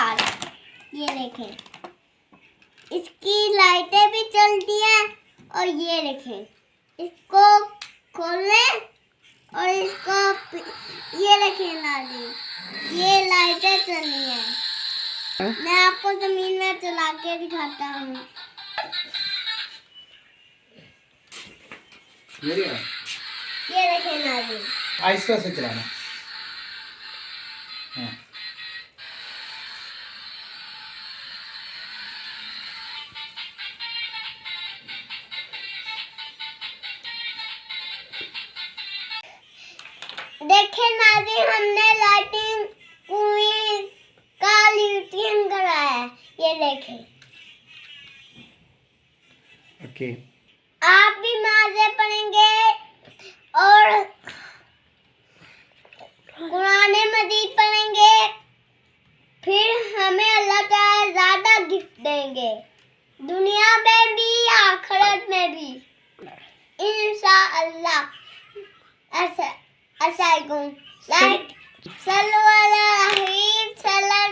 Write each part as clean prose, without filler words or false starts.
Car. ये देखें, इसकी लाइटें भी चलती हैं। और ये देखें, इसको खोलें और इसको ये देखें नाजी, ये लाइटें चली हैं। मैं आपको जमीन में चला के दिखाता हूँ। ये देखें नाजी, आहिस्ता से चलाना। हाँ। देखे नाजी, हमने लाइटिंग पूरी का ल्यूटियन करा है। ये देखें। ओके। आप भी नमाज़ें पढ़ेंगे और कुरान मजीद पढ़ेंगे, फिर हमें अल्लाह ताला ज़्यादा गिफ्ट देंगे, दुनिया में भी आखिरत में भी, इंशाअल्लाह। अस्सलाम लाइक सल्लल्लाहु अलैहि वसल्लम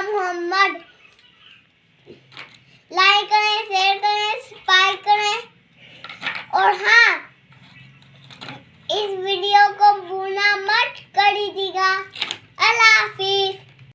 मोहम्मद।